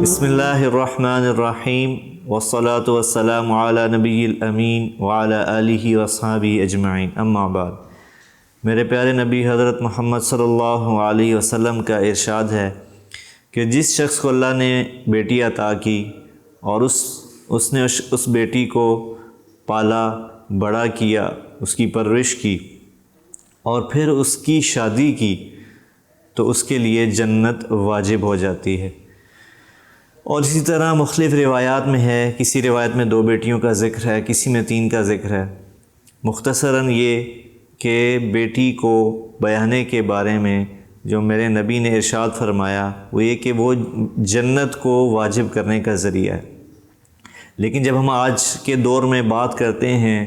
بسم اللہ الرحمن الرحیم والصلاة والسلام علی نبی الامین وعلی آلہ واصحابہ اجمعین، اما بعد۔ میرے پیارے نبی حضرت محمد صلی اللہ علیہ وسلم کا ارشاد ہے کہ جس شخص کو اللہ نے بیٹی عطا کی اور اس نے اس بیٹی کو پالا، بڑا کیا، اس کی پرورش کی اور پھر اس کی شادی کی تو اس کے لیے جنت واجب ہو جاتی ہے۔ اور اسی طرح مختلف روایات میں ہے، کسی روایت میں 2 بیٹیوں کا ذکر ہے، کسی میں 3 کا ذکر ہے۔ مختصراً یہ کہ بیٹی کو بیانے کے بارے میں جو میرے نبی نے ارشاد فرمایا وہ یہ کہ وہ جنت کو واجب کرنے کا ذریعہ ہے۔ لیکن جب ہم آج کے دور میں بات کرتے ہیں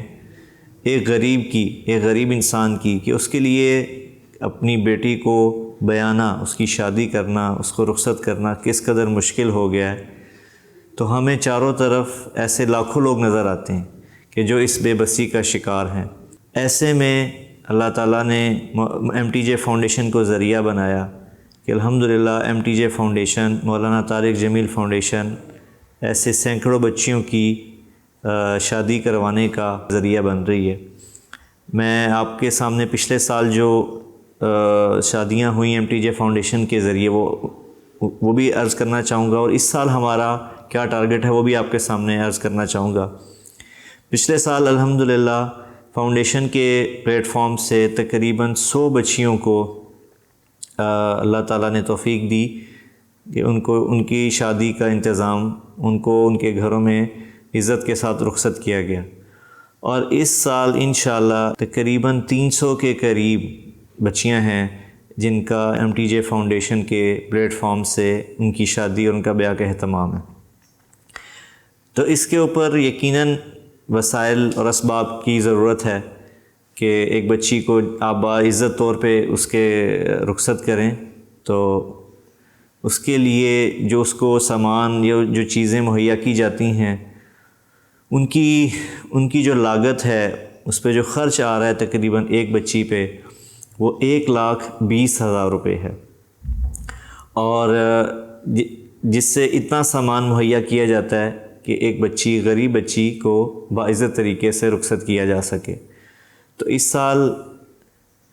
ایک غریب انسان کی کہ اس کے لیے اپنی بیٹی کو بیانا، اس کی شادی کرنا، اس کو رخصت کرنا کس قدر مشکل ہو گیا ہے، تو ہمیں چاروں طرف ایسے لاکھوں لوگ نظر آتے ہیں کہ جو اس بے بسی کا شکار ہیں۔ ایسے میں اللہ تعالیٰ نے MTJ فاؤنڈیشن کو ذریعہ بنایا کہ الحمدللہ MTJ فاؤنڈیشن، مولانا طارق جمیل فاؤنڈیشن ایسے سینکڑوں بچیوں کی شادی کروانے کا ذریعہ بن رہی ہے۔ میں آپ کے سامنے پچھلے سال جو شادیاں ہوئیں MTJ فاؤنڈیشن کے ذریعے وہ بھی عرض کرنا چاہوں گا، اور اس سال ہمارا کیا ٹارگٹ ہے وہ بھی آپ کے سامنے عرض کرنا چاہوں گا۔ پچھلے سال الحمدللہ فاؤنڈیشن کے پلیٹ فارم سے تقریباً 100 بچیوں کو اللہ تعالیٰ نے توفیق دی کہ ان کی شادی کا انتظام ان کو ان کے گھروں میں عزت کے ساتھ رخصت کیا گیا، اور اس سال انشاءاللہ تقریباً 300 کے قریب بچیاں ہیں جن کا MTJ فاؤنڈیشن کے پلیٹ فارم سے ان کی شادی اور ان کا بیاہ کا اہتمام ہے۔ تو اس کے اوپر یقیناً وسائل اور اسباب کی ضرورت ہے کہ ایک بچی کو آپ باعزت طور پہ اس کے رخصت کریں، تو اس کے لیے جو اس کو سامان یا جو چیزیں مہیا کی جاتی ہیں ان کی جو لاگت ہے، اس پہ جو خرچ آ رہا ہے تقریباً ایک بچی پہ وہ 1,20,000 روپے ہے، اور جس سے اتنا سامان مہیا کیا جاتا ہے کہ ایک غریب بچی کو باعزت طریقے سے رخصت کیا جا سکے۔ تو اس سال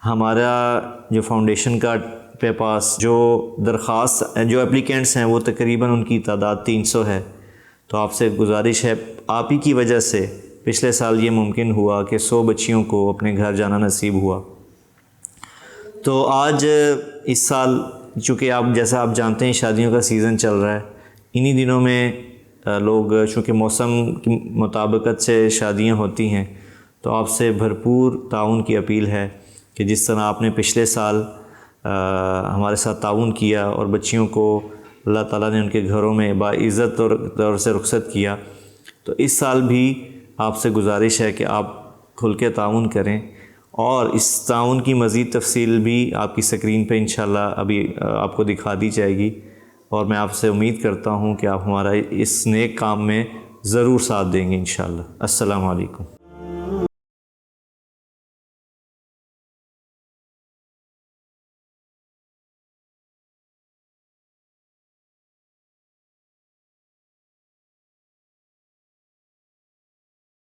ہمارا جو فاؤنڈیشن کا پہ پاس جو جو اپلیکینٹس ہیں وہ تقریباً ان کی تعداد 300 ہے۔ تو آپ سے گزارش ہے، آپ ہی کی وجہ سے پچھلے سال یہ ممکن ہوا کہ 100 بچیوں کو اپنے گھر جانا نصیب ہوا۔ تو آج اس سال چونکہ جیسا آپ جانتے ہیں شادیوں کا سیزن چل رہا ہے، انہی دنوں میں لوگ چونکہ موسم کی مطابقت سے شادیاں ہوتی ہیں، تو آپ سے بھرپور تعاون کی اپیل ہے کہ جس طرح آپ نے پچھلے سال ہمارے ساتھ تعاون کیا اور بچیوں کو اللہ تعالیٰ نے ان کے گھروں میں باعزت طور سے رخصت کیا، تو اس سال بھی آپ سے گزارش ہے کہ آپ کھل کے تعاون کریں، اور اس تعاون کی مزید تفصیل بھی آپ کی اسکرین پہ انشاءاللہ ابھی آپ کو دکھا دی جائے گی، اور میں آپ سے امید کرتا ہوں کہ آپ ہمارا اس نیک کام میں ضرور ساتھ دیں گے انشاءاللہ۔ السلام علیکم۔